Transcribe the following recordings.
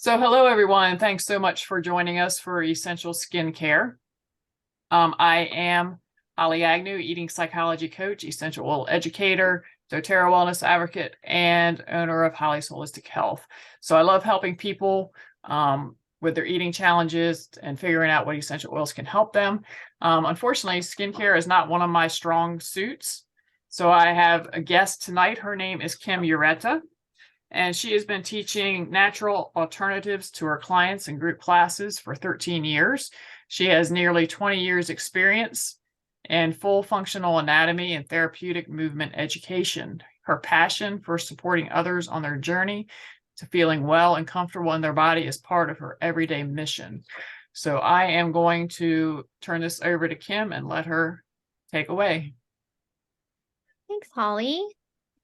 So hello, everyone. Thanks so much for joining us for Essential Skincare. I am Holly Agnew, eating psychology coach, essential oil educator, doTERRA wellness advocate, and owner of Holly's Holistic Health. So I love helping people with their eating challenges and figuring out what essential oils can help them. Unfortunately, skincare is not one of my strong suits. So I have a guest tonight. Her name is Kim Ureta, and she has been teaching natural alternatives to her clients in group classes for 13 years. She has nearly 20 years experience in full functional anatomy and therapeutic movement education. Her passion for supporting others on their journey to feeling well and comfortable in their body is part of her everyday mission. So I am going to turn this over to Kim and let her take away. Thanks, Holly.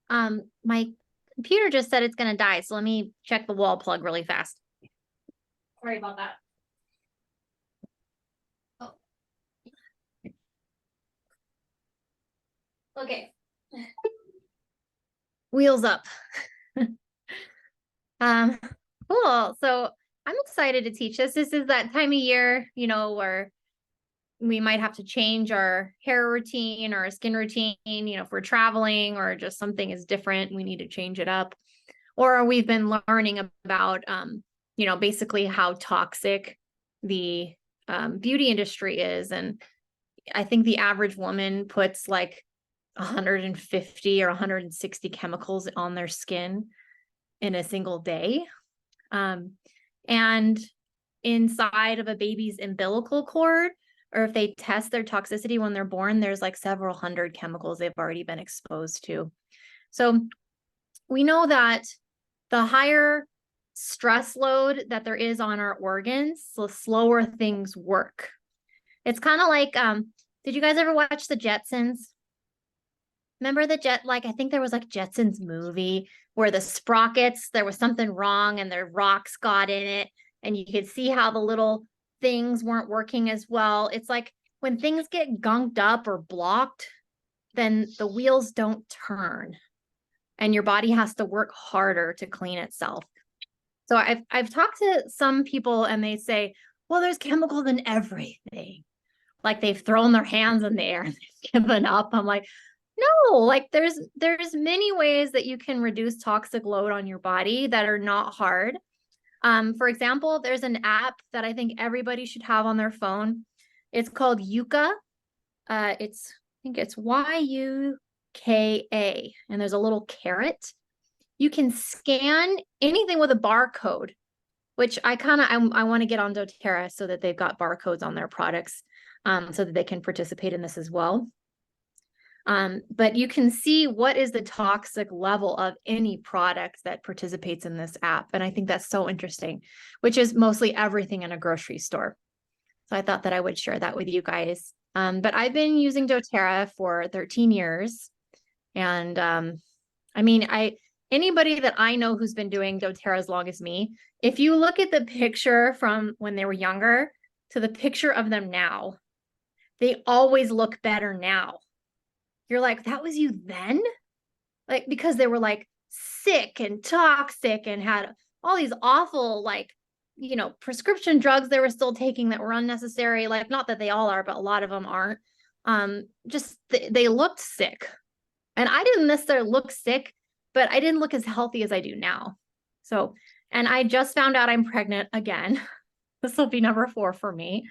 My computer just said it's going to die, so let me check the wall plug really fast. Sorry about that. Oh. Okay. Wheels up. Cool. So I'm excited to teach this. This is that time of year, where we might have to change our hair routine or our skin routine, if we're traveling or just something is different, we need to change it up. Or we've been learning about, basically how toxic the beauty industry is. And I think the average woman puts like 150 or 160 chemicals on their skin in a single day. And inside of a baby's umbilical cord, or if they test their toxicity when they're born, there's like several hundred chemicals they've already been exposed to. So we know that the higher stress load that there is on our organs, the slower things work. It's kind of like, did you guys ever watch the Jetsons? Remember I think there was like Jetsons movie where the sprockets, there was something wrong and their rocks got in it. And you could see how the little things weren't working as well. It's like when things get gunked up or blocked, then the wheels don't turn and your body has to work harder to clean itself. So I've talked to some people and they say, well, there's chemicals in everything. Like they've thrown their hands in the air and they've given up. I'm like, no, like there's many ways that you can reduce toxic load on your body that are not hard. For example, there's an app that I think everybody should have on their phone. It's called Yuka. I think it's Yuka, and there's a little carrot. You can scan anything with a barcode, which I want to get on doTERRA so that they've got barcodes on their products, so that they can participate in this as well. But you can see what is the toxic level of any product that participates in this app. And I think that's so interesting, which is mostly everything in a grocery store. So I thought that I would share that with you guys. But I've been using doTERRA for 13 years. And anybody that I know who's been doing doTERRA as long as me, if you look at the picture from when they were younger to the picture of them now, they always look better now. You're like, that was you then? Like, because they were like sick and toxic and had all these awful, prescription drugs they were still taking that were unnecessary. Like, not that they all are, but a lot of them aren't. They looked sick. And I didn't necessarily look sick, but I didn't look as healthy as I do now. So, and I just found out I'm pregnant again. This will be number 4 for me.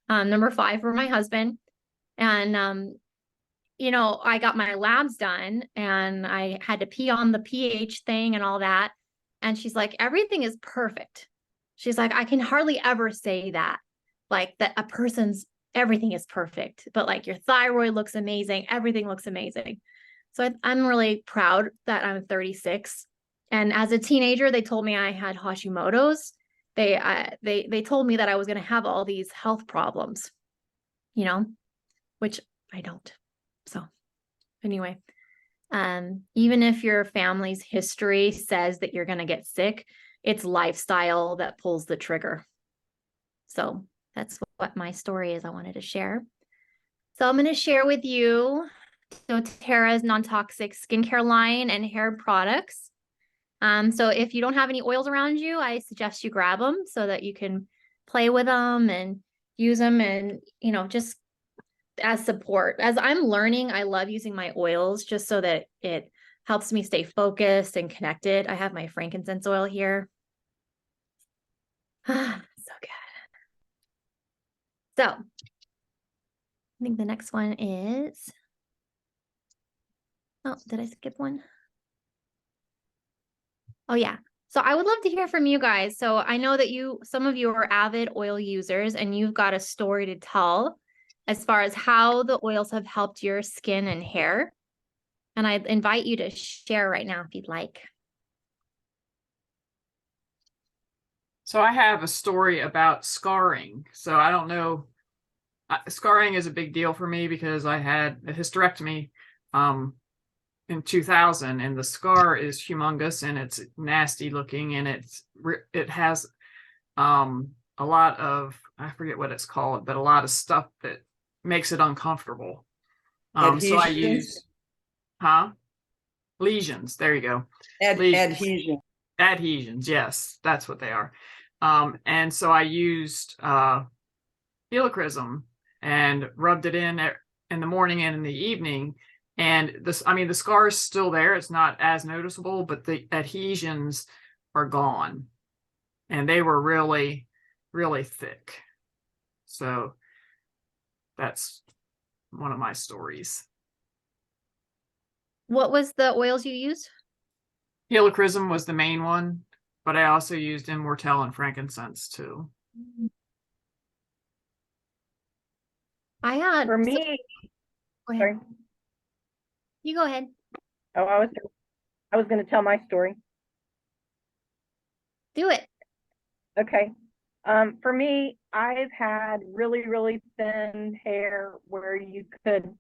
Number 5 for my husband. And, I got my labs done and I had to pee on the pH thing and all that. And she's like, everything is perfect. She's like, I can hardly ever say that, like that a person's everything is perfect, but like your thyroid looks amazing. Everything looks amazing. So I'm really proud that I'm 36. And as a teenager, they told me I had Hashimoto's. They told me that I was going to have all these health problems, which I don't. So anyway, even if your family's history says that you're going to get sick, it's lifestyle that pulls the trigger. So that's what my story is I wanted to share. So I'm going to share with you doTERRA's non-toxic skincare line and hair products. So if you don't have any oils around you, I suggest you grab them so that you can play with them and use them, and, you know, just as support. As I'm learning, I love using my oils just so that it helps me stay focused and connected. I have my frankincense oil here. So good. So I think the next one is, oh, did I skip one? Oh yeah. So I would love to hear from you guys. So I know that some of you are avid oil users and you've got a story to tell as far as how the oils have helped your skin and hair. And I invite you to share right now if you'd like. So I have a story about scarring. So I don't know. Scarring is a big deal for me because I had a hysterectomy in 2000, and the scar is humongous and it's nasty looking, and it has a lot of, I forget what it's called, but a lot of stuff that makes it uncomfortable. So I use lesions. There you go. Adhesion. Adhesions. Yes, that's what they are. And so I used helichrysum and rubbed it in the morning and in the evening. And the scar is still there. It's not as noticeable, but the adhesions are gone. And they were really, really thick. So that's one of my stories. What was the oils you used? Helichrysum was the main one, but I also used immortelle and frankincense too. I had, For me, go ahead. sorry. You go ahead. Oh, I was going to tell my story. Do it. Okay. For me, I've had really, really thin hair where you could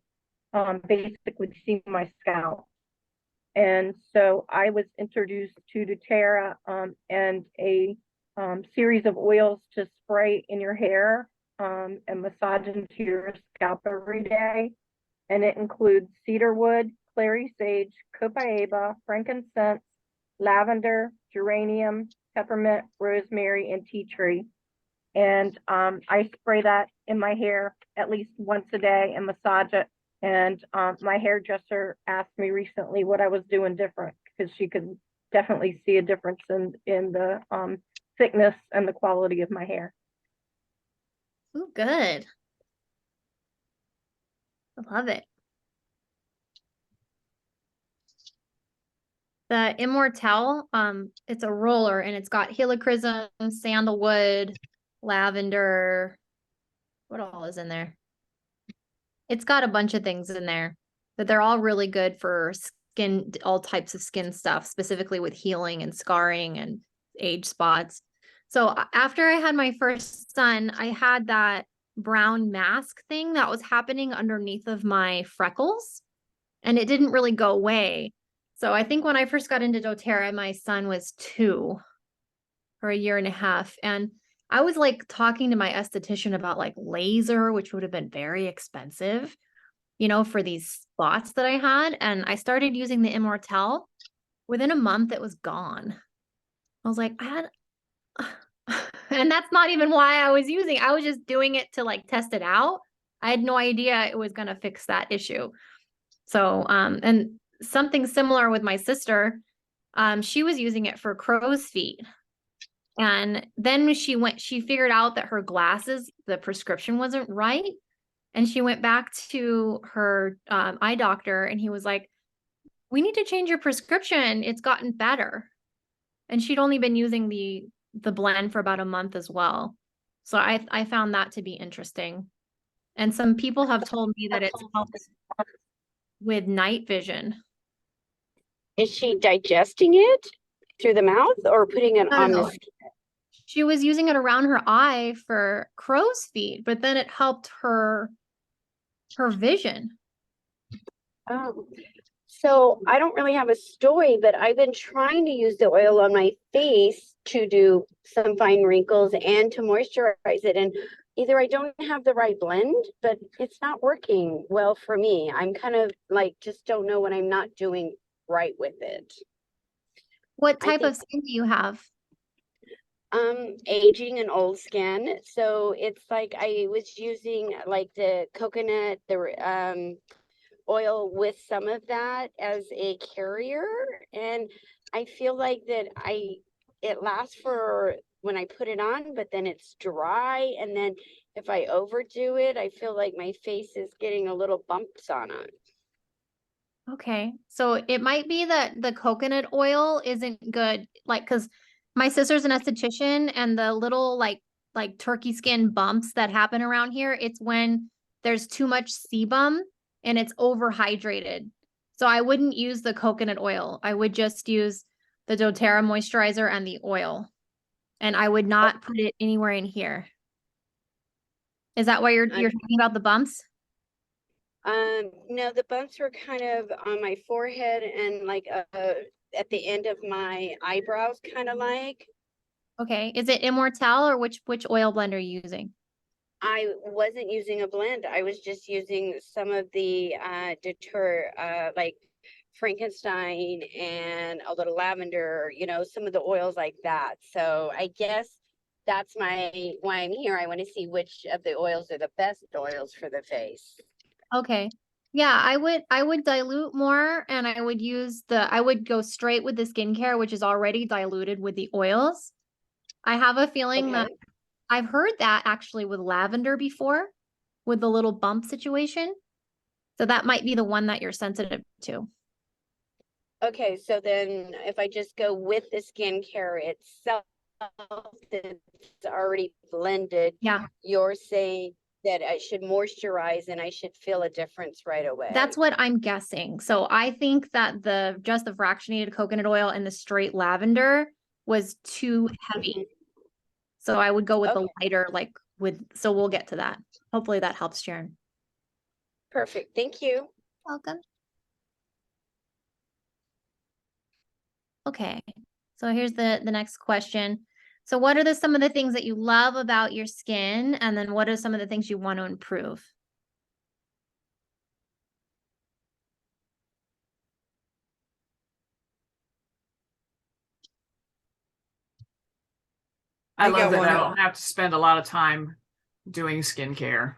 basically see my scalp. And so I was introduced to doTERRA and a series of oils to spray in your hair and massage into your scalp every day. And it includes cedarwood, clary sage, copaiba, frankincense, lavender, geranium, peppermint, rosemary, and tea tree. And I spray that in my hair at least once a day and massage it. And my hairdresser asked me recently what I was doing different, because she could definitely see a difference in the thickness and the quality of my hair. Oh, good. I love it. The immortelle, it's a roller and it's got helichrysum, sandalwood, lavender. What all is in there? It's got a bunch of things in there, but they're all really good for skin, all types of skin stuff, specifically with healing and scarring and age spots. So after I had my first son, I had that brown mask thing that was happening underneath of my freckles, and it didn't really go away. So I think when I first got into doTERRA, my son was 2 for a year and a half. And I was like talking to my esthetician about like laser, which would have been very expensive, you know, for these spots that I had. And I started using the immortelle. Within a month, it was gone. I was like, and that's not even why I was using it. I was just doing it to like test it out. I had no idea it was going to fix that issue. So, and something similar with my sister, she was using it for crow's feet. And then she figured out that her glasses, the prescription wasn't right. And she went back to her eye doctor and he was like, we need to change your prescription. It's gotten better. And she'd only been using the blend for about a month as well. So I found that to be interesting. And some people have told me that it's helped with night vision. Is she digesting it through the mouth or putting it on the skin? She was using it around her eye for crow's feet, but then it helped her vision. Oh, so I don't really have a story, but I've been trying to use the oil on my face to do some fine wrinkles and to moisturize it. And either I don't have the right blend, but it's not working well for me. I'm kind of like, just don't know what I'm not doing right with it. What I type think of skin do you have? aging and old skin. So it's like I was using like the coconut, the oil with some of that as a carrier, and I feel like that it lasts for when I put it on, but then it's dry, and then if I overdo it, I feel like my face is getting a little bumps on it. Okay. So it might be that the coconut oil isn't good. Like, because my sister's an esthetician and the little like turkey skin bumps that happen around here, it's when there's too much sebum and it's overhydrated. So I wouldn't use the coconut oil. I would just use the doTERRA moisturizer and the oil. And I would not put it anywhere in here. Is that why you're talking about the bumps? No, the bumps were kind of on my forehead and like at the end of my eyebrows, kind of like. Okay. Is it Immortelle or which oil blend are you using? I wasn't using a blend. I was just using some of the like Frankenstein and a little lavender, some of the oils like that. So I guess that's why I'm here. I want to see which of the oils are the best oils for the face. Okay. Yeah, I would dilute more and I would go straight with the skincare, which is already diluted with the oils. I have a feeling that Okay. I've heard that actually with lavender before, with the little bump situation. So that might be the one that you're sensitive to. Okay, so then if I just go with the skincare itself that's already blended, Yeah. you're saying that I should moisturize and I should feel a difference right away. That's what I'm guessing. So I think that just the fractionated coconut oil and the straight lavender was too heavy. Mhm. So I would go with the Okay, lighter, so we'll get to that. Hopefully that helps, Sharon. perfect. Thank you. Welcome. Okay. So here's the next question. So what are some of the things that you love about your skin? And then what are some of the things you want to improve? I I love got that one. I don't have to spend a lot of time doing skincare.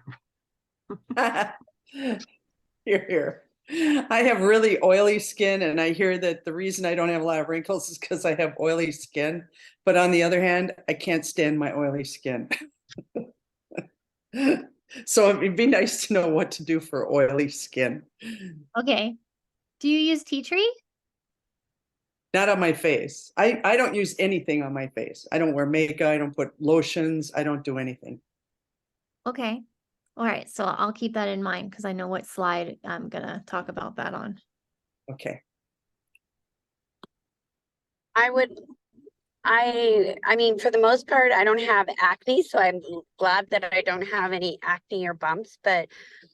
Here. I have really oily skin, and I hear that the reason I don't have a lot of wrinkles is because I have oily skin. But on the other hand, I can't stand my oily skin. So it'd be nice to know what to do for oily skin. Okay. Do you use tea tree? Not on my face. I don't use anything on my face. I don't wear makeup. I don't put lotions. I don't do anything. Okay. All right. So I'll keep that in mind because I know what slide I'm going to talk about that on. Okay. I mean, for the most part, I don't have acne, so I'm glad that I don't have any acne or bumps, but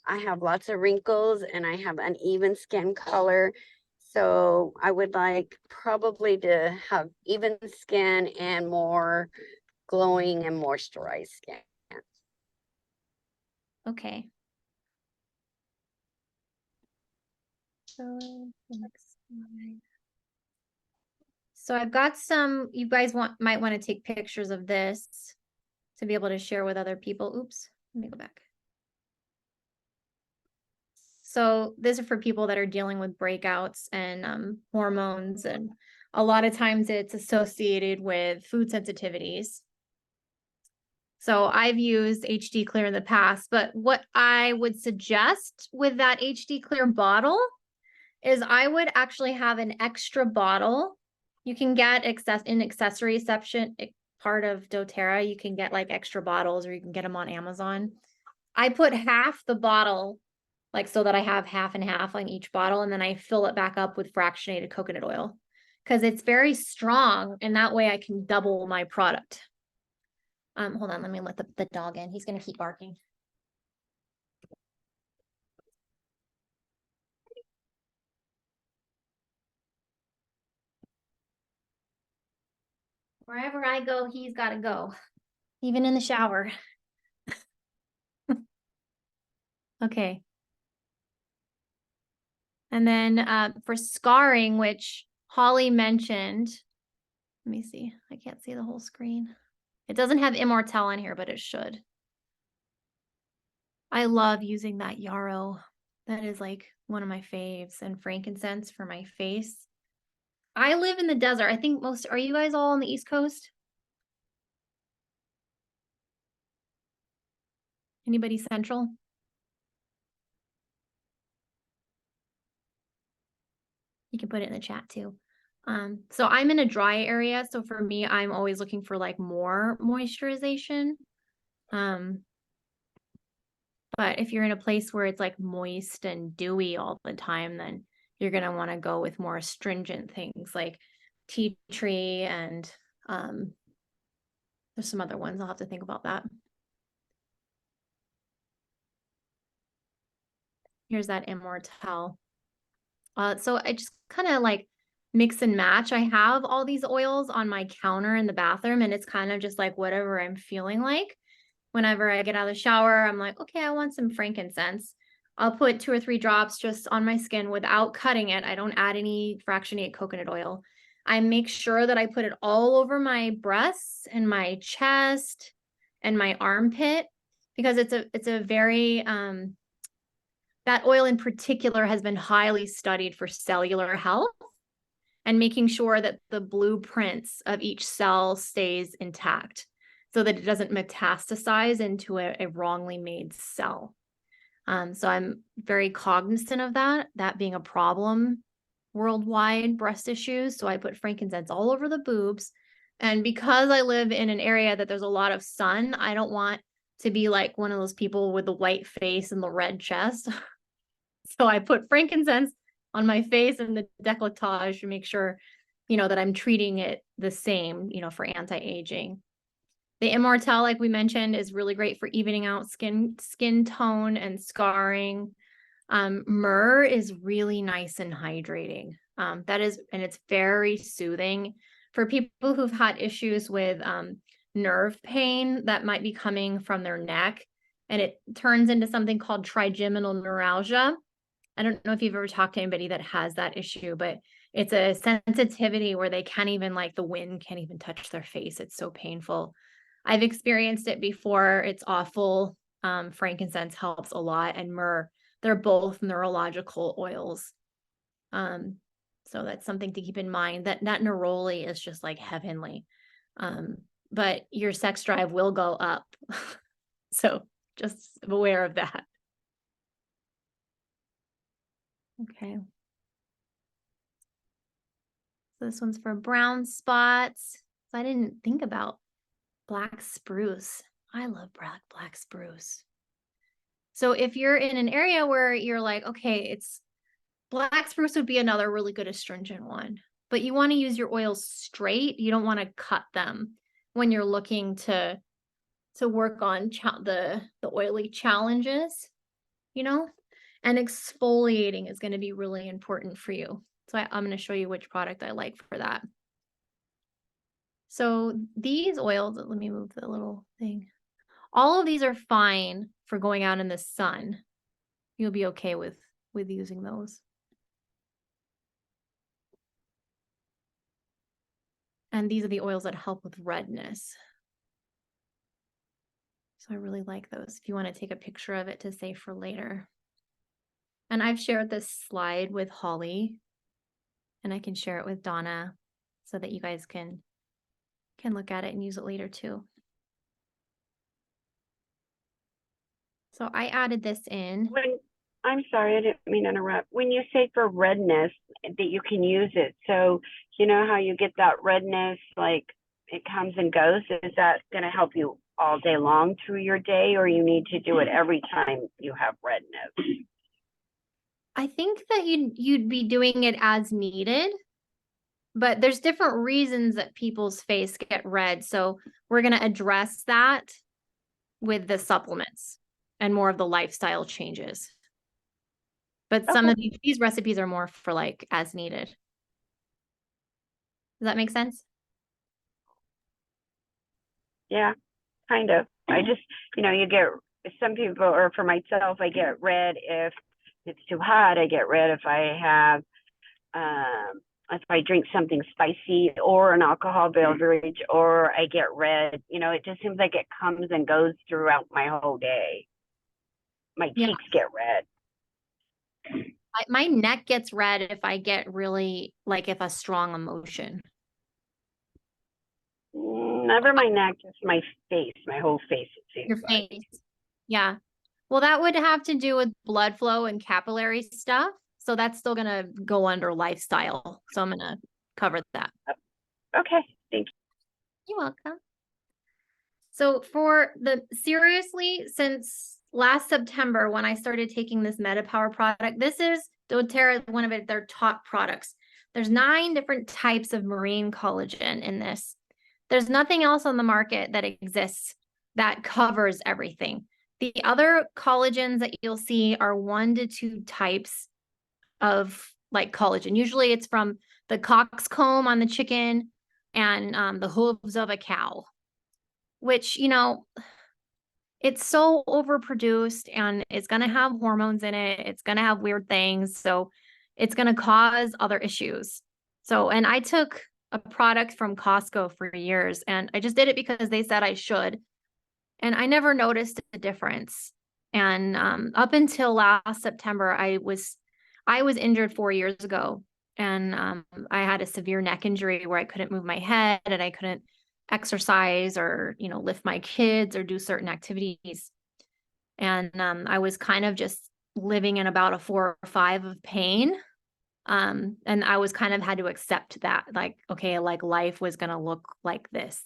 I have lots of wrinkles and I have uneven skin color. So I would like probably to have even skin and more glowing and moisturized skin. Okay. So the next slide. So I've got you guys might want to take pictures of this to be able to share with other people. Oops, let me go back. So these are for people that are dealing with breakouts and hormones, and a lot of times it's associated with food sensitivities. So I've used HD Clear in the past, but what I would suggest with that HD Clear bottle is I would actually have an extra bottle. You can get in accessory section, part of doTERRA, you can get like extra bottles or you can get them on Amazon. I put half the bottle, like so that I have half and half on each bottle, and then I fill it back up with fractionated coconut oil because it's very strong and that way I can double my product. Hold on, let me let the dog in. He's gonna keep barking. Wherever I go, he's got to go, even in the shower. Okay. And then for scarring, which Holly mentioned, Let me see. I can't see the whole screen. It doesn't have Immortelle on here, but it should. I love using that yarrow. That is like one of my faves, and frankincense for my face. I live in the desert. I think most, are you guys all on the East Coast? Anybody central? You can put it in the chat too. So I'm in a dry area. So for me, I'm always looking for like more moisturization. But if you're in a place where it's like moist and dewy all the time, then you're going to want to go with more astringent things like tea tree, and there's some other ones. I'll have to think about that. Here's that Immortelle. So I just kind of like mix and match. I have all these oils on my counter in the bathroom, and it's kind of just like whatever I'm feeling like. Whenever I get out of the shower, I'm like, okay, I want some frankincense. I'll put 2 or 3 drops just on my skin without cutting it. I don't add any fractionated coconut oil. I make sure that I put it all over my breasts and my chest and my armpit, because it's a very that oil in particular has been highly studied for cellular health and making sure that the blueprints of each cell stays intact so that it doesn't metastasize into a wrongly made cell. So I'm very cognizant of that being a problem worldwide, breast issues. So I put frankincense all over the boobs. And because I live in an area that there's a lot of sun, I don't want to be like one of those people with the white face and the red chest. So I put frankincense on my face and the décolletage to make sure, that I'm treating it the same, for anti-aging. The Immortelle, like we mentioned, is really great for evening out skin tone and scarring. Myrrh is really nice and hydrating. And it's very soothing for people who've had issues with nerve pain that might be coming from their neck, and it turns into something called trigeminal neuralgia. I don't know if you've ever talked to anybody that has that issue, but it's a sensitivity where they can't even, like, the wind can't even touch their face. It's so painful. I've experienced it before. It's awful. Frankincense helps a lot, and myrrh, they're both neurological oils. So that's something to keep in mind, that neroli is just like heavenly. But your sex drive will go up. So just aware of that. Okay. So this one's for brown spots. So I didn't think about black spruce. I love black spruce. So if you're in an area where you're like, okay, it's black spruce would be another really good astringent one, but you want to use your oils straight. You don't want to cut them when you're looking to work on the oily challenges, and exfoliating is going to be really important for you. So I'm going to show you which product I like for that. So these oils, let me move the little thing. All of these are fine for going out in the sun. You'll be okay with using those. And these are the oils that help with redness. So I really like those if you want to take a picture of it to save for later. And I've shared this slide with Holly, and I can share it with Donna so that you guys can look at it and use it later too. So I added this in. I'm sorry, I didn't mean to interrupt. When you say for redness that you can use it, so you know how you get that redness, like it comes and goes, is that going to help you all day long through your day, or you need to do it every time you have redness? I think that you'd be doing it as needed, but there's different reasons that people's face get red. So we're going to address that with the supplements and more of the lifestyle changes. But some of these recipes are more for like as needed. Does that make sense? Yeah, kind of. I just, you get, some people, or for myself, I get red if it's too hot. I get red if I have if I drink something spicy or an alcohol beverage or I get red, it just seems like it comes and goes throughout my whole day. My Yeah. cheeks get red. My neck gets red if I get really, like, if a strong emotion. Never my neck, just my face, my whole face, it seems Your like. face. Yeah. Well, that would have to do with blood flow and capillary stuff. So that's still going to go under lifestyle. So I'm going to cover that. Okay, thank you. You're welcome. So seriously, since last September, when I started taking this MetaPower product, this is doTERRA, one of their top products. There's 9 different types of marine collagen in this. There's nothing else on the market that exists that covers everything. The other collagens that you'll see are 1 to 2 types of like collagen. Usually it's from the coxcomb on the chicken and the hooves of a cow, which, it's so overproduced and it's going to have hormones in it. It's going to have weird things. So it's going to cause other issues. So, and I took a product from Costco for years and I just did it because they said I should. And I never noticed a difference. And up until last September, I was injured 4 years ago. And I had a severe neck injury where I couldn't move my head and I couldn't exercise or, lift my kids or do certain activities. And I was kind of just living in about a 4 or 5 of pain. And I was kind of had to accept that, like, okay, like life was going to look like this,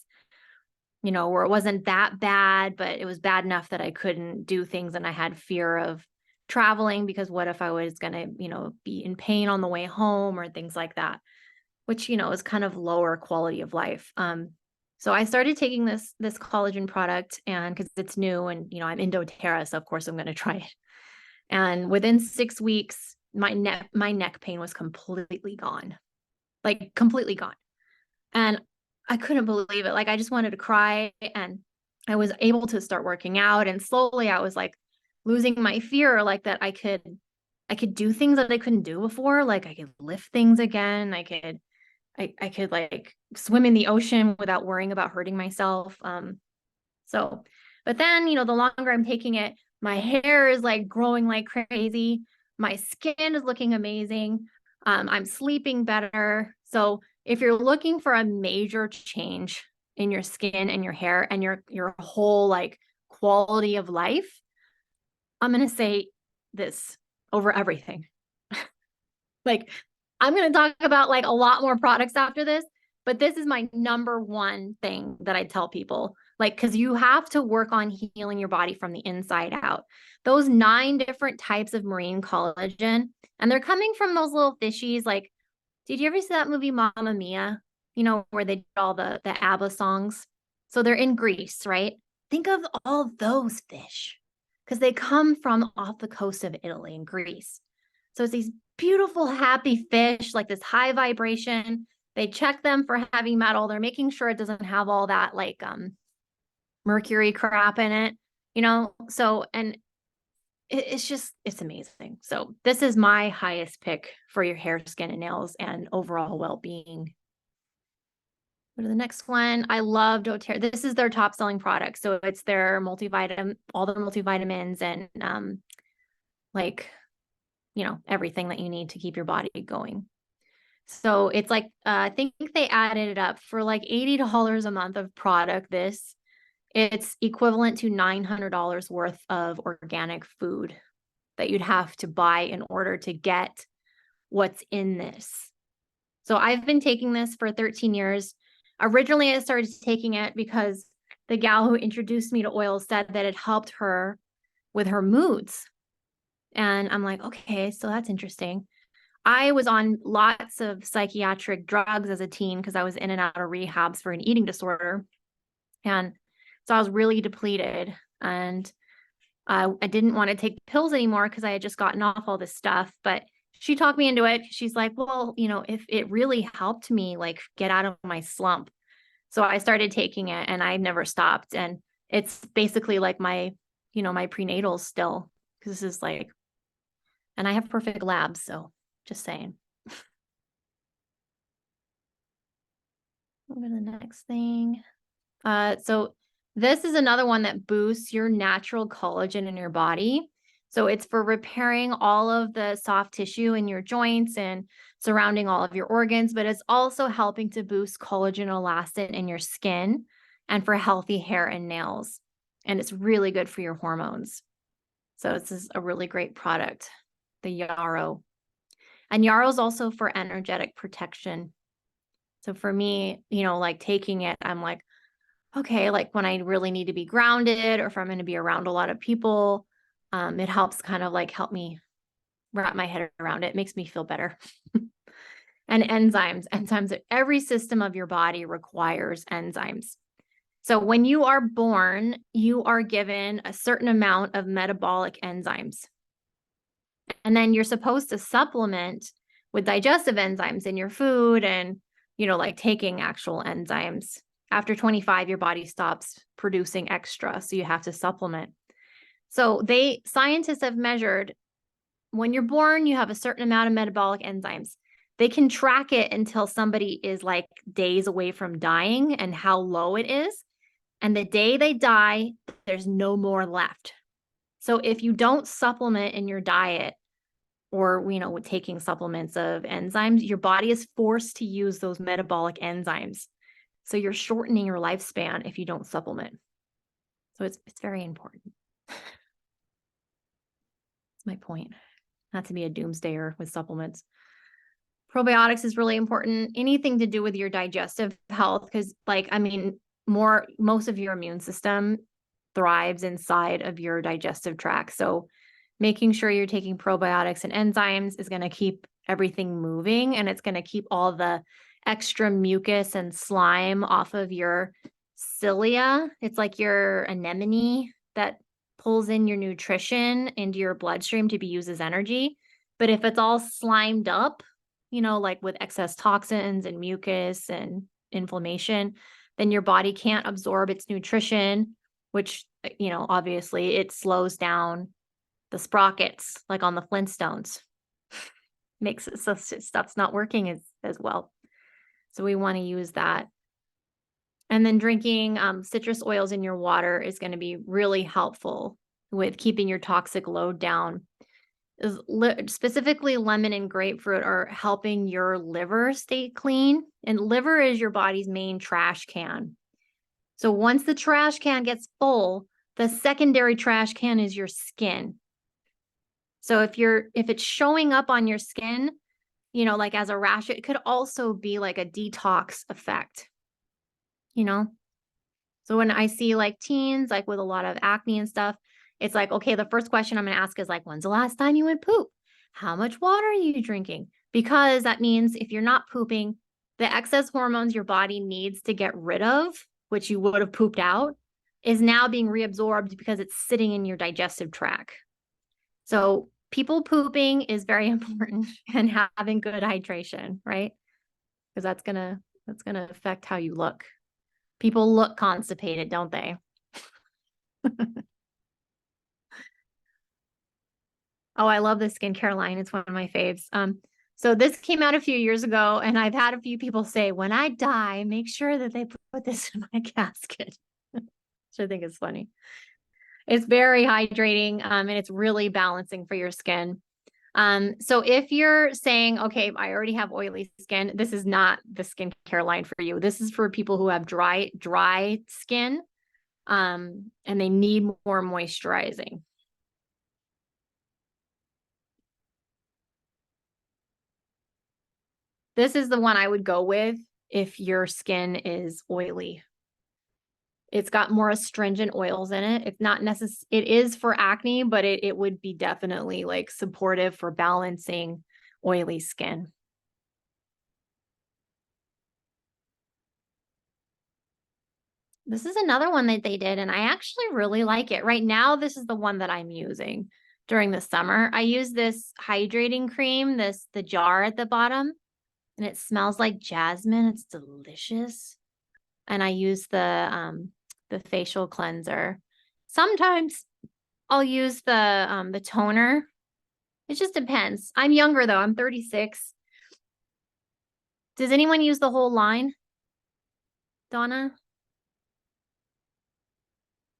where it wasn't that bad, but it was bad enough that I couldn't do things. And I had fear of traveling because what if I was going to, be in pain on the way home or things like that, which, is kind of lower quality of life. So I started taking this collagen product and because it's new and, I'm in doTERRA, so of course I'm going to try it. And within 6 weeks, my neck pain was completely gone, like completely gone. And I couldn't believe it. Like I just wanted to cry and I was able to start working out and slowly I was like losing my fear, like that I could do things that I couldn't do before. Like I could lift things again. I could like swim in the ocean without worrying about hurting myself. But then, the longer I'm taking it, my hair is like growing like crazy. My skin is looking amazing. I'm sleeping better. So if you're looking for a major change in your skin and your hair and your whole like quality of life, I'm going to say this over everything. Like I'm going to talk about like a lot more products after this, but this is my number one thing that I tell people, like, because you have to work on healing your body from the inside out. Those 9 different types of marine collagen, and they're coming from those little fishies. Like, did you ever see that movie Mamma Mia? Where they did all the ABBA songs. So they're in Greece, right? Think of all those fish because they come from off the coast of Italy and Greece. So it's these beautiful, happy fish, like this high vibration. They check them for heavy metal. They're making sure it doesn't have all that like mercury crap in it, So, and it's amazing. So this is my highest pick for your hair, skin, and nails and overall well-being. Go to the next one. I love doTERRA. This is their top selling product. So it's their multivitamin, all the multivitamins and like, everything that you need to keep your body going. So it's like, I think they added it up for like $80 a month of product. It's equivalent to $900 worth of organic food that you'd have to buy in order to get what's in this. So I've been taking this for 13 years. Originally, I started taking it because the gal who introduced me to oil said that it helped her with her moods. And I'm like, okay, so that's interesting. I was on lots of psychiatric drugs as a teen because I was in and out of rehabs for an eating disorder. And so I was really depleted and I didn't want to take pills anymore because I had just gotten off all this stuff. But she talked me into it. She's like, well, if it really helped me like get out of my slump. So I started taking it and I've never stopped. And it's basically like my prenatals still, because this is like, and I have perfect labs. So just saying. Go to the next thing. So this is another one that boosts your natural collagen in your body. So it's for repairing all of the soft tissue in your joints and surrounding all of your organs, but it's also helping to boost collagen elastin in your skin and for healthy hair and nails. And it's really good for your hormones. So this is a really great product, the Yarrow. And Yarrow is also for energetic protection. So for me, you know, like taking it, I'm like, okay, like when I really need to be grounded or if I'm going to be around a lot of people, it helps kind of like help me wrap my head around it. It makes me feel better. And enzymes, every system of your body requires enzymes. So when you are born, you are given a certain amount of metabolic enzymes. And then you're supposed to supplement with digestive enzymes in your food and, you know, like taking actual enzymes. After 25, your body stops producing extra, so you have to supplement. So scientists have measured when you're born, you have a certain amount of metabolic enzymes. They can track it until somebody is like days away from dying and how low it is. And the day they die, there's no more left. So if you don't supplement in your diet or, you know, with taking supplements of enzymes, your body is forced to use those metabolic enzymes. So you're shortening your lifespan if you don't supplement. So it's very important. That's my point. Not to be a doomsdayer with supplements. Probiotics is really important. Anything to do with your digestive health, because like, I mean, most of your immune system thrives inside of your digestive tract. So making sure you're taking probiotics and enzymes is going to keep everything moving, and it's going to keep all the extra mucus and slime off of your cilia. It's like your anemone that pulls in your nutrition into your bloodstream to be used as energy. But if it's all slimed up, you know, like with excess toxins and mucus and inflammation, then your body can't absorb its nutrition, which, you know, obviously it slows down the sprockets like on the Flintstones. Makes it so stuff's not working as well. So we want to use that. And then drinking citrus oils in your water is going to be really helpful with keeping your toxic load down. Specifically, lemon and grapefruit are helping your liver stay clean. And liver is your body's main trash can. So once the trash can gets full, the secondary trash can is your skin. So if it's showing up on your skin, you know, like as a rash, it could also be like a detox effect, you know? So when I see like teens, like with a lot of acne and stuff, it's like, okay, the first question I'm going to ask is like, when's the last time you went poop? How much water are you drinking? Because that means if you're not pooping, the excess hormones your body needs to get rid of, which you would have pooped out, is now being reabsorbed because it's sitting in your digestive tract. So people pooping is very important, and having good hydration, right? Because that's gonna affect how you look. People look constipated, don't they? Oh, I love this skincare line. It's one of my faves. So this came out a few years ago, and I've had a few people say, when I die, make sure that they put this in my casket. Which I think is funny. It's very hydrating, and it's really balancing for your skin. So if you're saying, okay, I already have oily skin, this is not the skincare line for you. This is for people who have dry skin, and they need more moisturizing. This is the one I would go with if your skin is oily. It's got more astringent oils in it. It's not necessary. It is for acne, but it would be definitely like supportive for balancing oily skin. This is another one that they did, and I actually really like it. Right now, this is the one that I'm using during the summer. I use this hydrating cream, the jar at the bottom, and it smells like jasmine. It's delicious. And I use the facial cleanser. Sometimes I'll use the toner. It just depends. I'm younger though. I'm 36. Does anyone use the whole line? Donna?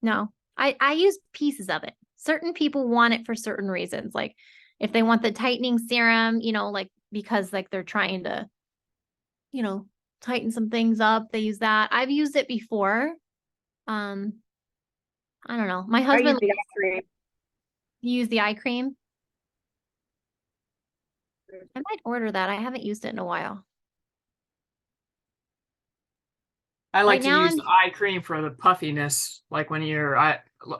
No, I use pieces of it. Certain people want it for certain reasons. Like if they want the tightening serum, like because like they're trying to, tighten some things up, they use that. I've used it before. I don't know. My I use husband the eye cream. used the eye cream. I might order that. I haven't used it in a while. I like Right to now use I'm- the eye cream for the puffiness, like when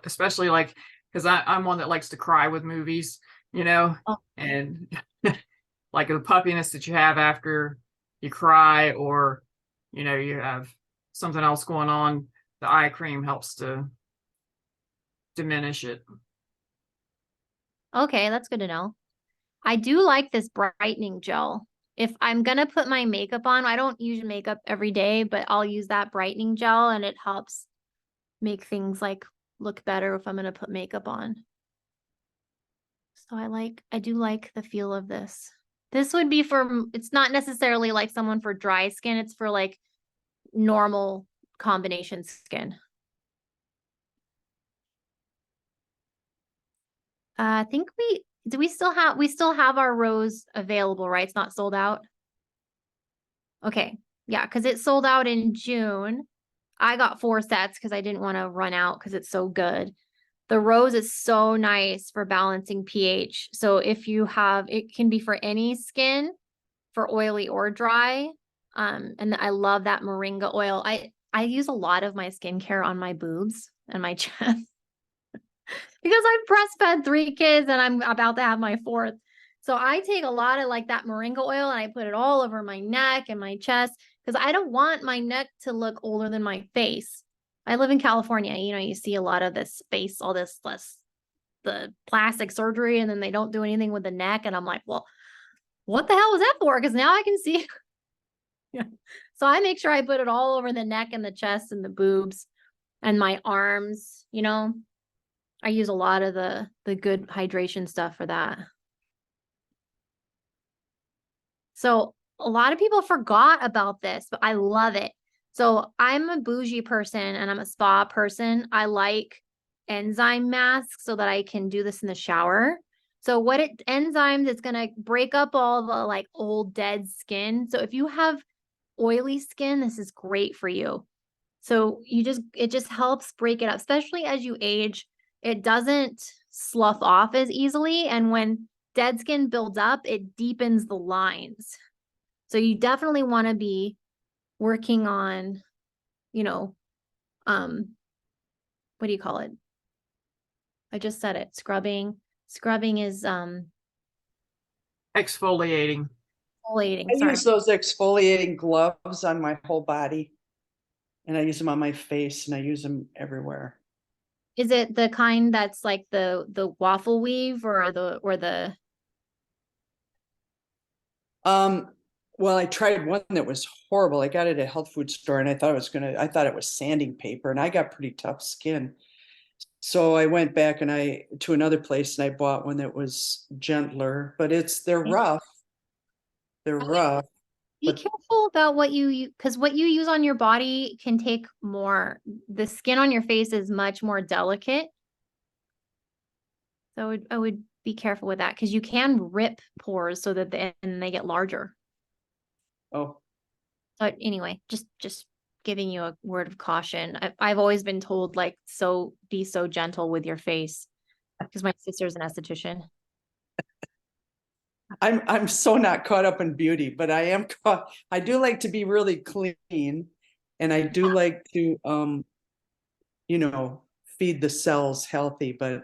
especially like, because I'm one that likes to cry with movies, Oh. and like the puffiness that you have after you cry, or, you have something else going on, the eye cream helps to diminish it. Okay, that's good to know. I do like this brightening gel. If I'm gonna put my makeup on, I don't use makeup every day, but I'll use that brightening gel and it helps make things like look better if I'm gonna put makeup on. So I do like the feel of this. This would be it's not necessarily like someone for dry skin, it's for like normal combination skin. I think we still have our rose available, right? It's not sold out. Okay. Yeah, because it sold out in June. I got 4 sets because I didn't want to run out because it's so good. The rose is so nice for balancing pH. So if you have, it can be for any skin, for oily or dry. And I love that moringa oil. I use a lot of my skincare on my boobs and my chest because I've breastfed 3 kids and I'm about to have my 4th. So I take a lot of like that moringa oil and I put it all over my neck and my chest because I don't want my neck to look older than my face. I live in California. You see a lot of this face, all this the plastic surgery, and then they don't do anything with the neck. And I'm like, well, what the hell was that for? Because now I can see. Yeah. So I make sure I put it all over the neck and the chest and the boobs and my arms, I use a lot of the good hydration stuff for that. So a lot of people forgot about this, but I love it. So I'm a bougie person and I'm a spa person. I like enzyme masks so that I can do this in the shower. So enzymes, it's going to break up all the like old dead skin. So if you have oily skin, this is great for you. So it just helps break it up, especially as you age. It doesn't slough off as easily. And when dead skin builds up, it deepens the lines. So you definitely want to be working on, what do you call it? I just said it. Scrubbing. Scrubbing is Exfoliating. exfoliating. I Sorry. use those exfoliating gloves on my whole body, and I use them on my face, and I use them everywhere. Is it the kind that's like the waffle weave or the Well, I tried one that was horrible. I got it at a health food store and I thought it was sanding paper, and I got pretty tough skin. So I went back to another place and I bought one that was gentler, but they're rough. They're rough. Be But- careful about what you use, because what you use on your body can take more. The skin on your face is much more delicate. So I would be careful with that because you can rip pores so that they get larger. Oh, But anyway, just giving you a word of caution. I've always been told like, be so gentle with your face because my sister's an esthetician. I'm so not caught up in beauty, but I do like to be really clean, and I do like to feed the cells healthy, but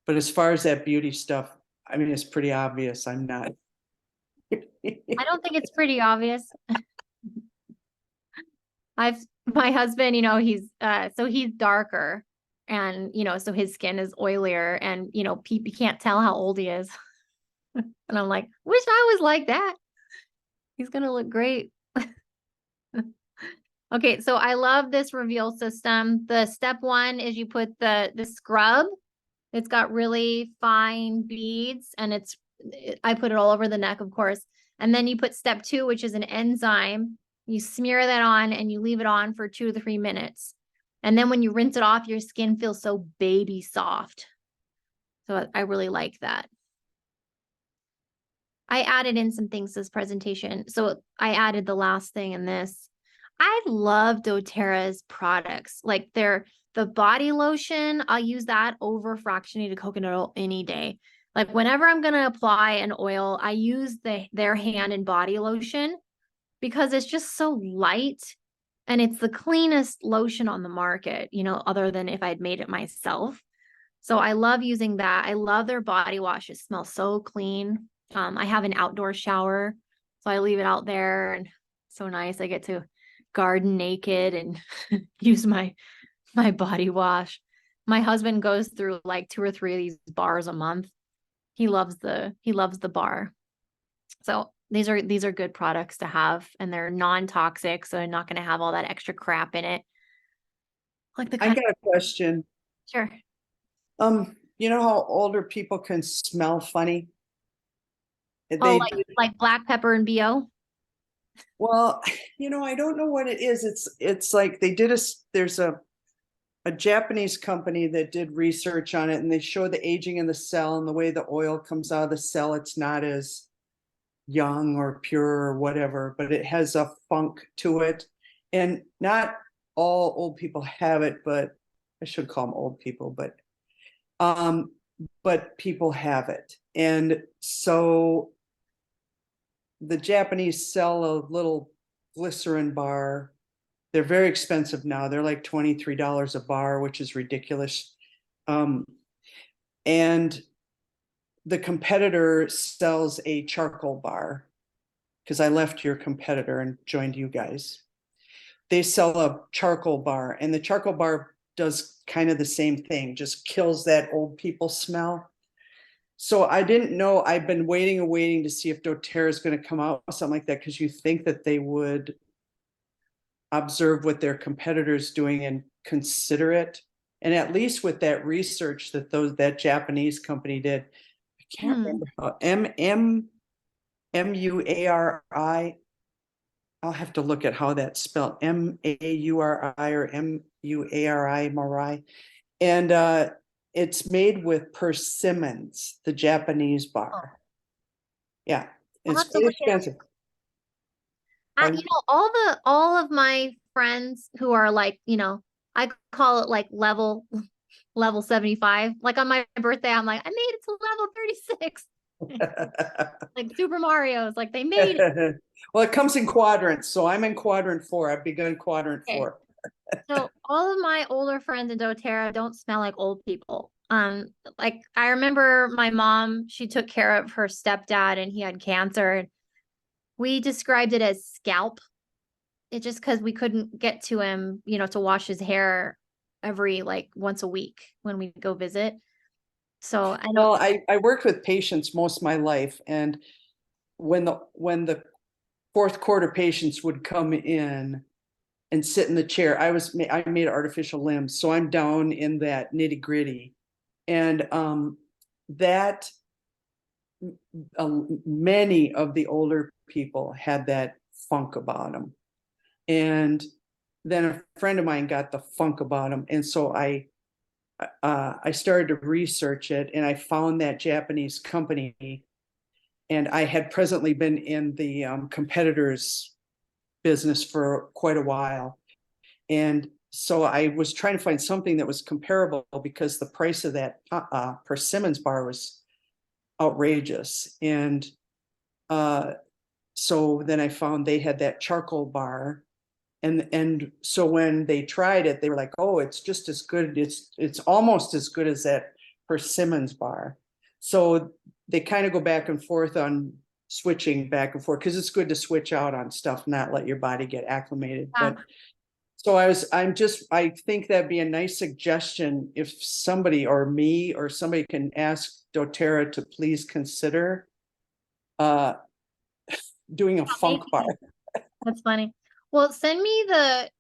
as far as that beauty stuff, I mean, it's pretty obvious I'm not. I don't think it's pretty obvious. My husband, he's darker and, so his skin is oilier and, you can't tell how old he is. And I'm like, wish I was like that. He's going to look great. Okay. So I love this reveal system. The step 1 is you put the scrub. It's got really fine beads and I put it all over the neck, of course. And then you put step 2, which is an enzyme. You smear that on and you leave it on for 2 to 3 minutes. And then when you rinse it off, your skin feels so baby soft. So I really like that. I added in some things this presentation. So I added the last thing in this. I love doTERRA's products. Like the body lotion, I'll use that over fractionated coconut oil any day. Like whenever I'm going to apply an oil, I use their hand and body lotion because it's just so light and it's the cleanest lotion on the market, other than if I'd made it myself. So I love using that. I love their body wash. It smells so clean. I have an outdoor shower, so I leave it out there and so nice. I get to garden naked and use my body wash. My husband goes through like 2 or 3 of these bars a month. He loves the bar. So these are good products to have, and they're non-toxic, so they're not going to have all that extra crap in it. Like I got a question. Sure. You know how older people can smell funny? Oh, like black pepper and BO? Well, I don't know what it is. It's like there's a Japanese company that did research on it, and they show the aging in the cell and the way the oil comes out of the cell. It's not as young or pure or whatever, but it has a funk to it. And not all old people have it, but I should call them old people, but people have it. And so the Japanese sell a little glycerin bar. They're very expensive now. They're like $23 a bar, which is ridiculous. And the competitor sells a charcoal bar, because I left your competitor and joined you guys. They sell a charcoal bar, and the charcoal bar does kind of the same thing, just kills that old people smell. So I didn't know. I've been waiting to see if doTERRA is going to come out with something like that, because you think that they would observe what their competitors doing and consider it. And at least with that research that Japanese company did, I can't remember how MUARI. I'll have to look at how that's spelled. MAURI or MUARI, Morai. And it's made with persimmons, the Japanese bar. Yeah, it's quite expensive. All of my friends who are like, I call it like level 75. Like on my birthday, I'm like, I made it to level 36. Like Super Mario's, like they made it. Well, it comes in quadrants, so I'm in quadrant 4. I've begun quadrant 4. So all of my older friends in doTERRA don't smell like old people. Like I remember my mom, she took care of her stepdad and he had cancer. We described it as scalp. It just because we couldn't get to him, to wash his hair every like once a week when we go visit. So I know. Well, I worked with patients most of my life, and when the fourth quarter patients would come in and sit in the chair, I made artificial limbs, so I'm down in that nitty gritty, and that many of the older people had that funk about them, and then a friend of mine got the funk about them, and so I started to research it, and I found that Japanese company, and I had presently been in the competitors business for quite a while. And so I was trying to find something that was comparable, because the price of that persimmons bar was outrageous. And so then I found they had that charcoal bar. And so when they tried it, they were like, oh, it's just as good. It's almost as good as that persimmons bar. So they kind of go back and forth on switching back and forth, because it's good to switch out on stuff, not let your body get acclimated. But so I think that'd be a nice suggestion if somebody or me or somebody can ask doTERRA to please consider doing a funk bar. That's funny. Well, send me the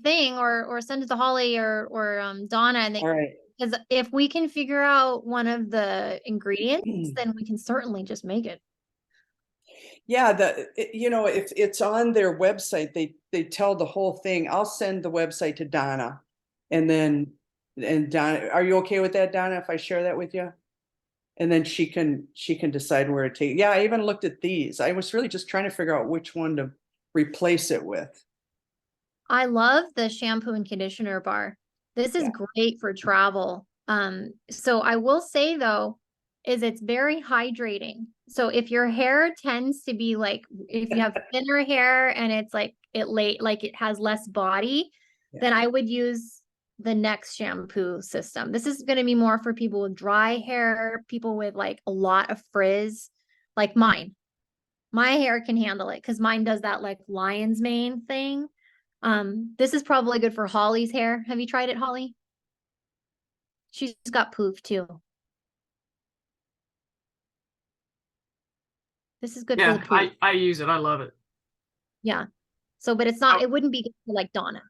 thing or send it to Holly or Donna, and All right. because if we can figure out one of the ingredients, then we can certainly just make it. Yeah, if it's on their website, they tell the whole thing. I'll send the website to Donna. And then, and Donna, are you okay with that, Donna, if I share that with you? And then she can decide where to take. Yeah, I even looked at these. I was really just trying to figure out which one to replace it with. I love the shampoo and conditioner bar. This is Yeah. great for travel. So I will say though, is it's very hydrating. So if your hair tends to be like, if you have thinner hair and it's like it has less body, Yeah. then I would use the next shampoo system. This is going to be more for people with dry hair, people with like a lot of frizz, like mine. My hair can handle it because mine does that like lion's mane thing. This is probably good for Holly's hair. Have you tried it, Holly? She's got poof too. This is good for the Yeah, poof. I use it. I love it. Yeah. So, but it's not, Oh. it wouldn't be good for like Donna.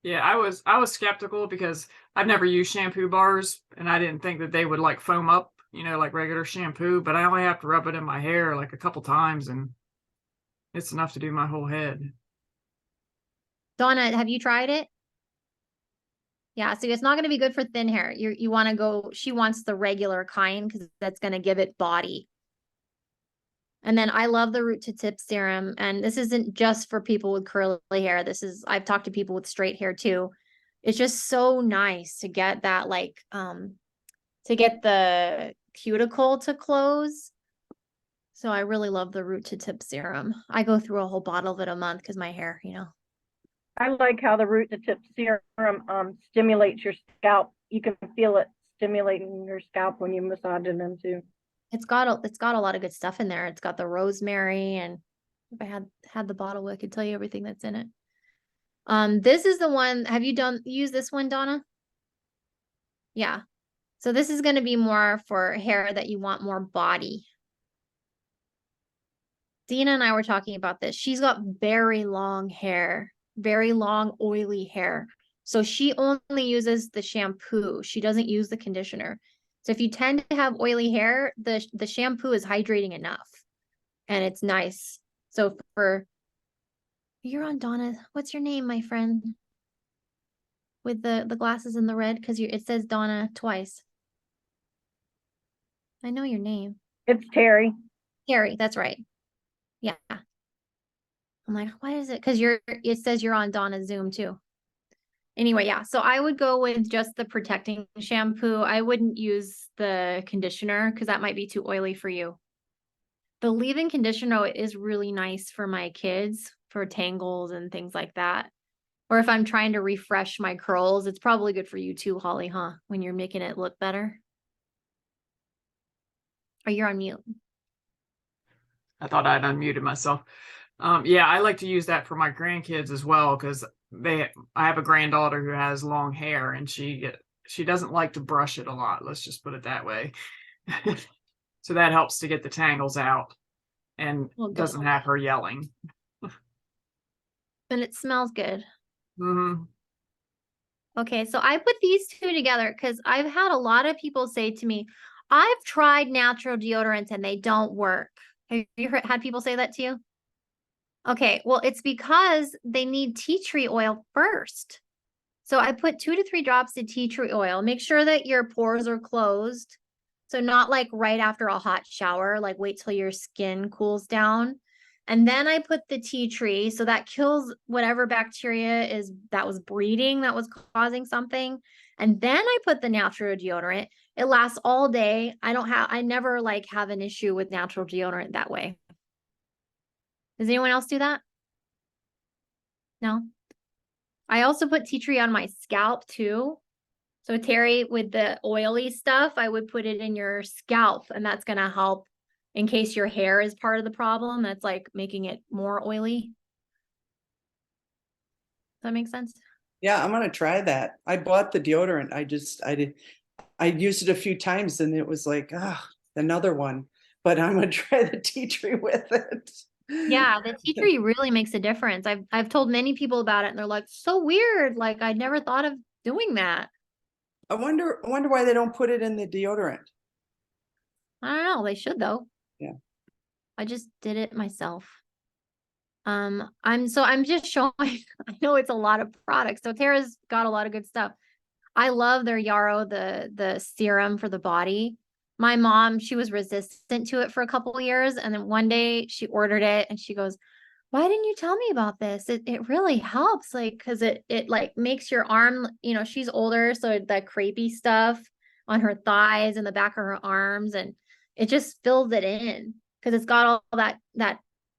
Yeah, I was skeptical because I've never used shampoo bars and I didn't think that they would like foam up, like regular shampoo, but I only have to rub it in my hair like a couple times and it's enough to do my whole head. Donna, have you tried it? Yeah, so it's not going to be good for thin hair. You want to go, she wants the regular kind because that's going to give it body. And then I love the root to tip serum. And this isn't just for people with curly hair. I've talked to people with straight hair too. It's just so nice to get that to get the cuticle to close. So I really love the root to tip serum. I go through a whole bottle of it a month because my hair, I like how the root to tip serum stimulates your scalp. You can feel it stimulating your scalp when you massage it into. It's got a lot of good stuff in there. It's got the rosemary, and if I had the bottle, I could tell you everything that's in it. This is the one. Have you used this one, Donna? Yeah. So this is going to be more for hair that you want more body. Dina and I were talking about this. She's got very long hair, very long, oily hair. So she only uses the shampoo. She doesn't use the conditioner. So if you tend to have oily hair, the shampoo is hydrating enough and it's nice. So you're on Donna. What's your name, my friend? With the glasses and the red, because it says Donna twice. I know your name. It's Terry. Terry, that's right. Yeah. I'm like, what is it? Because it says you're on Donna's Zoom too. Anyway, yeah. So I would go with just the protecting shampoo. I wouldn't use the conditioner because that might be too oily for you. The leave-in conditioner is really nice for my kids for tangles and things like that. Or if I'm trying to refresh my curls, it's probably good for you too, Holly, huh? When you're making it look better. Or you're on mute. I thought I'd unmuted myself. Yeah, I like to use that for my grandkids as well because I have a granddaughter who has long hair and she doesn't like to brush it a lot. Let's just put it that way. So that helps to get the tangles out and doesn't have her yelling. And it smells good. Mm-hmm. Okay, so I put these two together because I've had a lot of people say to me, I've tried natural deodorants and they don't work. Have you had people say that to you? Okay, well, it's because they need tea tree oil first. So I put 2 to 3 drops of tea tree oil. Make sure that your pores are closed. So not like right after a hot shower, like wait till your skin cools down. And then I put the tea tree. So that kills whatever bacteria that was breeding, that was causing something. And then I put the natural deodorant. It lasts all day. I never like have an issue with natural deodorant that way. Does anyone else do that? No? I also put tea tree on my scalp too. So Terry, with the oily stuff, I would put it in your scalp and that's going to help in case your hair is part of the problem. That's like making it more oily. Does that make sense? Yeah, I'm going to try that. I bought the deodorant. I used it a few times and it was like, another one, but I'm going to try the tea tree with it. Yeah, the tea tree really makes a difference. I've told many people about it and they're like, so weird. Like I never thought of doing that. I wonder why they don't put it in the deodorant. I don't know. They should though. Yeah. I just did it myself. I'm just showing, I know it's a lot of products. So Tara's got a lot of good stuff. I love their Yarrow, the serum for the body. My mom, she was resistant to it for a couple of years. And then one day she ordered it and she goes, why didn't you tell me about this? It really helps. Like, cause it like makes your arm, you know, she's older. So the crepey stuff on her thighs and the back of her arms, and it just fills it in. Cause it's got all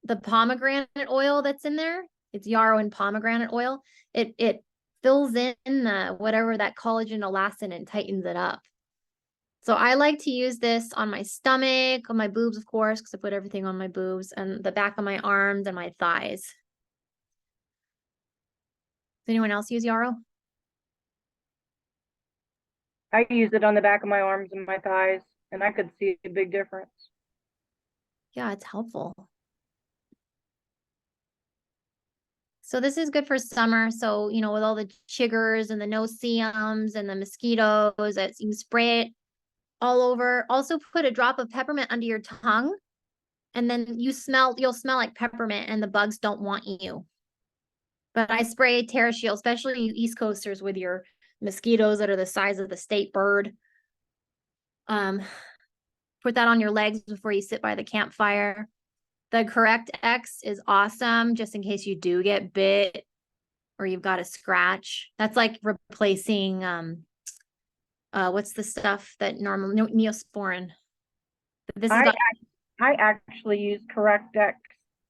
the pomegranate oil that's in there. It's yarrow and pomegranate oil. It fills in the whatever that collagen elastin and tightens it up. So I like to use this on my stomach, on my boobs, of course, because I put everything on my boobs, and the back of my arms and my thighs. Does anyone else use yarrow? I use it on the back of my arms and my thighs, and I could see a big difference. Yeah, it's helpful. So this is good for summer. So, you know, with all the chiggers and the no-see-ums and the mosquitoes, you can spray it all over. Also put a drop of peppermint under your tongue, and then you'll smell like peppermint and the bugs don't want you. But I spray TerraShield, especially you East Coasters with your mosquitoes that are the size of the state bird. Put that on your legs before you sit by the campfire. The Correct X is awesome, just in case you do get bit or you've got a scratch. That's like replacing, what's the stuff that Neosporin. This is I actually use Correct X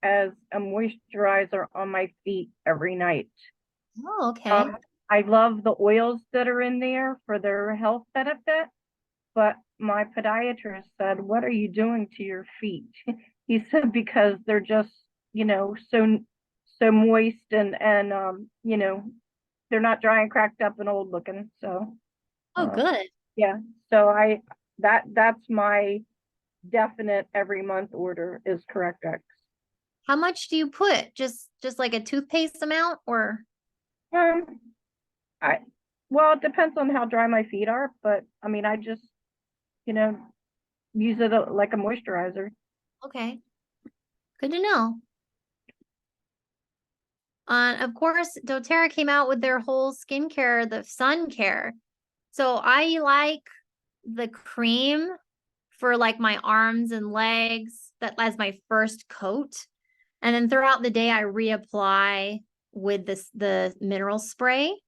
as a moisturizer on my feet every night. Oh, okay. I love the oils that are in there for their health benefit, but my podiatrist said, what are you doing to your feet? He said, because they're just, you know, so moist and you know, they're not dry and cracked up and old looking. So Oh, good. yeah. So that's my definite every month order is Correct X. How much do you put? Just like a toothpaste amount, or? Well, it depends on how dry my feet are, but I mean, I just, you know, use it like a moisturizer. Okay. Good to know. Of course, doTERRA came out with their whole skincare, the sun care. So I like the cream for like my arms and legs, that as my first coat. And then throughout the day, I reapply with the mineral spray.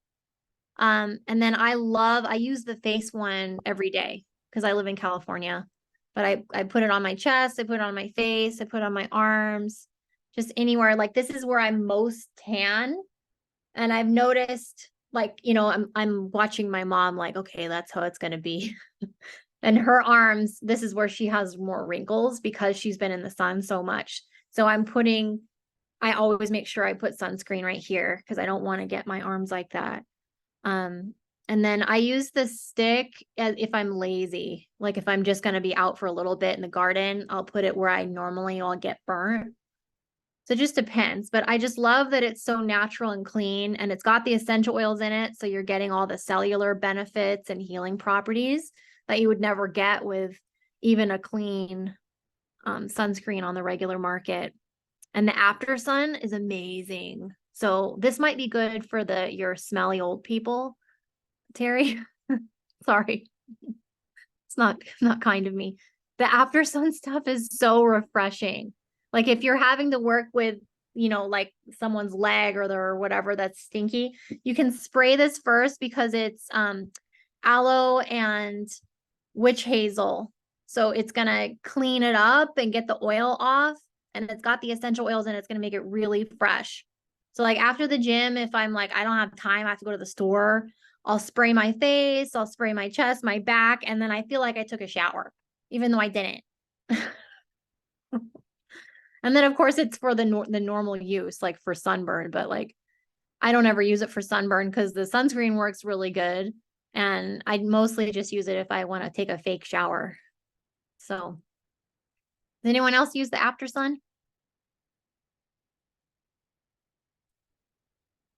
And then I use the face one every day because I live in California. But I put it on my chest, I put it on my face, I put it on my arms, just anywhere. Like this is where I'm most tan. And I've noticed, like, you know, I'm watching my mom, like, okay, that's how it's gonna be. And her arms, this is where she has more wrinkles because she's been in the sun so much. So I always make sure I put sunscreen right here because I don't want to get my arms like that. And then I use the stick if I'm lazy, like if I'm just going to be out for a little bit in the garden, I'll put it where I normally will get burnt. So it just depends, but I just love that it's so natural and clean, and it's got the essential oils in it. So you're getting all the cellular benefits and healing properties that you would never get with even a clean sunscreen on the regular market. And the After Sun is amazing. So this might be good for your smelly old people, Terry. Sorry. It's not kind of me. The After Sun stuff is so refreshing. Like if you're having to work with, you know, like someone's leg or whatever that's stinky, you can spray this first because it's aloe and witch hazel. So it's going to clean it up and get the oil off. And it's got the essential oils and it's going to make it really fresh. So like after the gym, if I'm like, I don't have time, I have to go to the store, I'll spray my face, I'll spray my chest, my back, and then I feel like I took a shower, even though I didn't. And then of course it's for the normal use, like for sunburn, but like I don't ever use it for sunburn because the sunscreen works really good. And I mostly just use it if I want to take a fake shower. So does anyone else use the After Sun?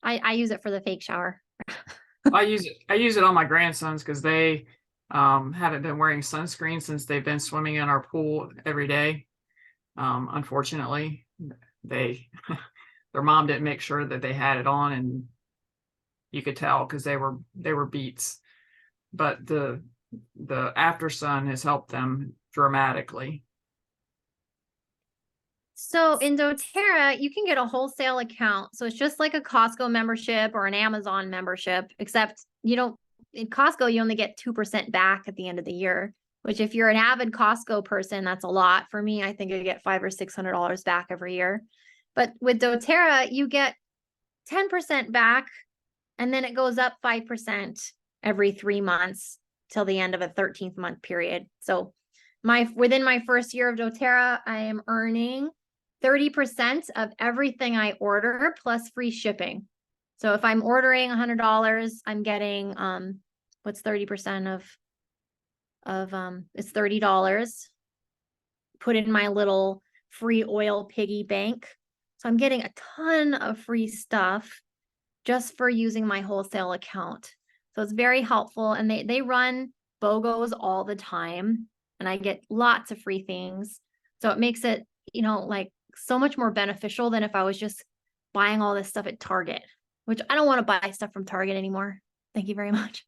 I use it for the fake shower. I use it on my grandsons because they haven't been wearing sunscreen since they've been swimming in our pool every day. Unfortunately, they their mom didn't make sure that they had it on, and you could tell because they were beets. But the after sun has helped them dramatically. So in doTERRA, you can get a wholesale account. So it's just like a Costco membership or an Amazon membership, except you don't, in Costco, you only get 2% back at the end of the year, which if you're an avid Costco person, that's a lot. For me, I think I get $500 or $600 back every year. But with doTERRA, you get 10% back, and then it goes up 5% every 3 months till the end of a 13th month period. So within my first year of doTERRA, I am earning 30% of everything I order plus free shipping. So if I'm ordering $100, I'm getting what's 30% of it's $30. Put in my little free oil piggy bank. So I'm getting a ton of free stuff just for using my wholesale account. So it's very helpful, and they run BOGOs all the time, and I get lots of free things. So it makes it, like so much more beneficial than if I was just buying all this stuff at Target, which I don't want to buy stuff from Target anymore. Thank you very much.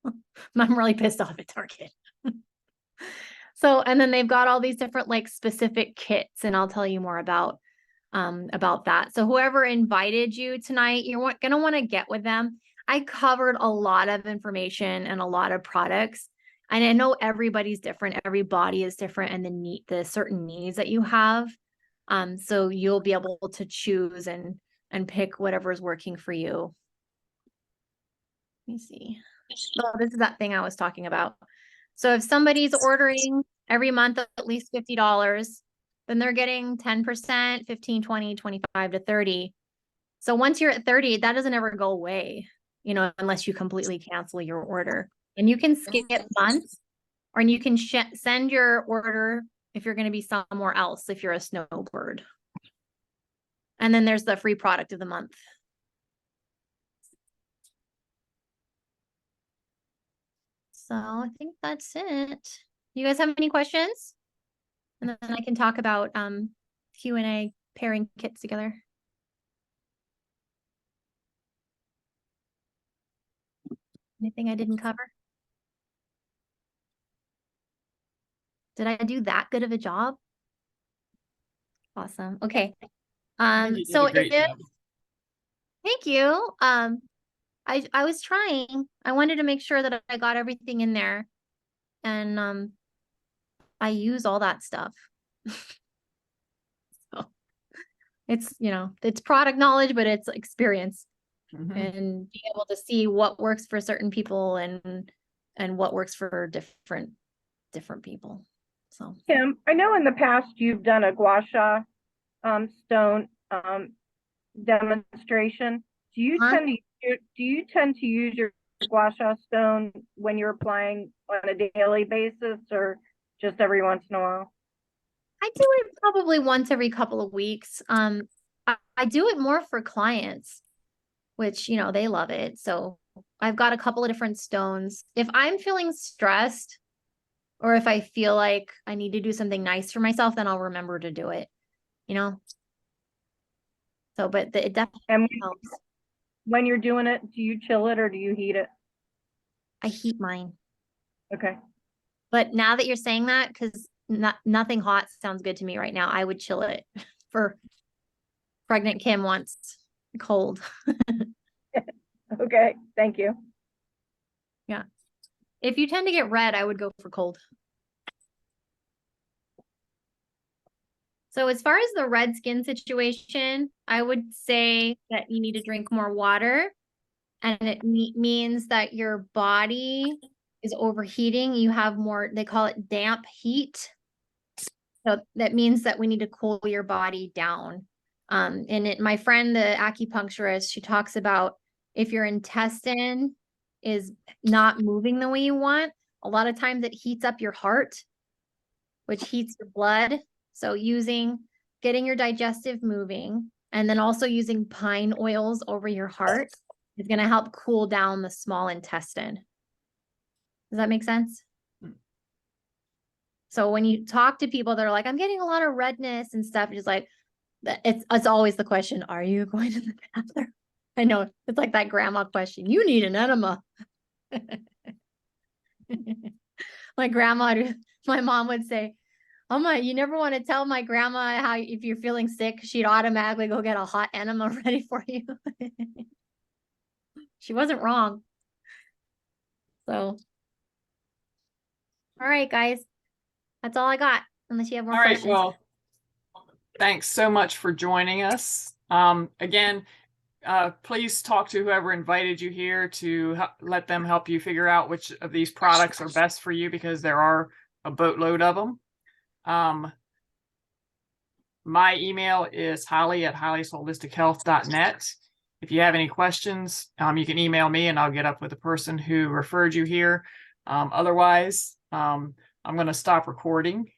I'm really pissed off at Target. So, and then they've got all these different like specific kits, and I'll tell you more about that. So whoever invited you tonight, you're going to want to get with them. I covered a lot of information and a lot of products, and I know everybody's different. Every body is different, and the certain needs that you have. So you'll be able to choose and pick whatever is working for you. Let me see. Oh, this is that thing I was talking about. So if somebody's ordering every month at least $50, then they're getting 10%, 15, 20, 25 to 30. So once you're at 30, that doesn't ever go away, unless you completely cancel your order. And you can skip months, or you can send your order if you're going to be somewhere else, if you're a snowbird. And then there's the free product of the month. So I think that's it. You guys have any questions? And then I can talk about Q&A pairing kits together. Anything I didn't cover? Did I do that good of a job? Awesome. Okay. So Great job. Thank you. I was trying. I wanted to make sure that I got everything in there, and I use all that stuff. So it's, it's product knowledge, but it's experience. And being able to see what works for certain people and what works for different people. So Kim, I know in the past you've done a gua sha stone demonstration. Do you tend to use your gua sha stone when you're applying on a daily basis, or just every once in a while? I do it probably once every couple of weeks. I do it more for clients, which, they love it. So I've got a couple of different stones. If I'm feeling stressed, or if I feel like I need to do something nice for myself, then I'll remember to do it, So, but it definitely helps. When you're doing it, do you chill it or do you heat it? I heat mine. Okay. But now that you're saying that, because nothing hot sounds good to me right now, I would chill it. For pregnant Kim wants cold. Okay, thank you. Yeah. If you tend to get red, I would go for cold. So as far as the red skin situation, I would say that you need to drink more water, and it means that your body is overheating. You have more, they call it damp heat. So that means that we need to cool your body down. My friend, the acupuncturist, she talks about if your intestine is not moving the way you want, a lot of times it heats up your heart, which heats your blood. So getting your digestive moving, and then also using pine oils over your heart is going to help cool down the small intestine. Does that make sense? So when you talk to people that are like, I'm getting a lot of redness and stuff, just like, it's always the question, are you going to the bathroom? I know, it's like that grandma question, you need an enema. My grandma, my mom would say, oh my, you never want to tell my grandma how if you're feeling sick, she'd automatically go get a hot enema ready for you. She wasn't wrong. So, all right, guys, that's all I got, unless you have more All right, questions. well, thanks so much for joining us. Again, please talk to whoever invited you here to let them help you figure out which of these products are best for you, because there are a boatload of them. My email is holly@hollysHolisticHealth.net. If you have any questions, you can email me and I'll get up with the person who referred you here. Otherwise, I'm going to stop recording